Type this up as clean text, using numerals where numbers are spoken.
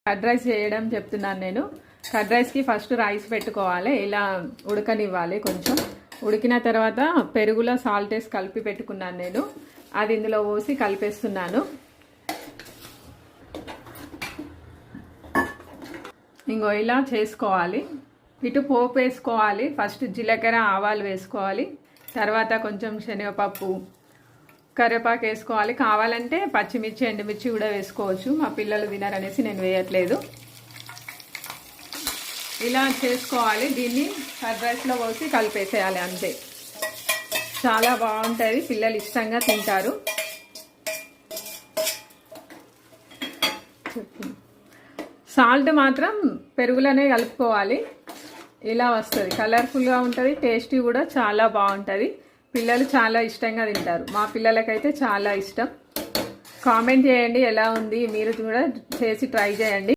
Curd rice చేయడం చెప్తున్నాను నేను. కర్డ్ రైస్కి ఫస్ట్ రైస్ పెట్టుకోవాలి, ఇలా ఉడకనివ్వాలి. కొంచెం ఉడికిన తర్వాత పెరుగులో సాల్ట్ వేసి కలిపి పెట్టుకున్నాను నేను. అది ఇందులో పోసి కలిపేస్తున్నాను. ఇంకో ఇలా చేసుకోవాలి. ఇటు పోపు వేసుకోవాలి. ఫస్ట్ జీలకర్ర ఆవాలు వేసుకోవాలి, తర్వాత కొంచెం శనగపప్పు కరివేపాకు వేసుకోవాలి. కావాలంటే పచ్చిమిర్చి ఎండుమిర్చి కూడా వేసుకోవచ్చు. మా పిల్లలు తినారనేసి నేను వేయట్లేదు. ఇలా చేసుకోవాలి. దీన్ని కర్డ్ రైస్లో పోసి కలిపేసేయాలి అంతే. చాలా బాగుంటుంది, పిల్లలు ఇష్టంగా తింటారు. సాల్ట్ మాత్రం పెరుగులోనే కలుపుకోవాలి. ఇలా వస్తుంది, కలర్ఫుల్గా ఉంటుంది, టేస్టీ కూడా చాలా బాగుంటుంది. పిల్లలు చాలా ఇష్టంగా తింటారు. మా పిల్లలకైతే చాలా ఇష్టం. కామెంట్ చేయండి ఎలా ఉంది, మీరు కూడా చేసి ట్రై చేయండి.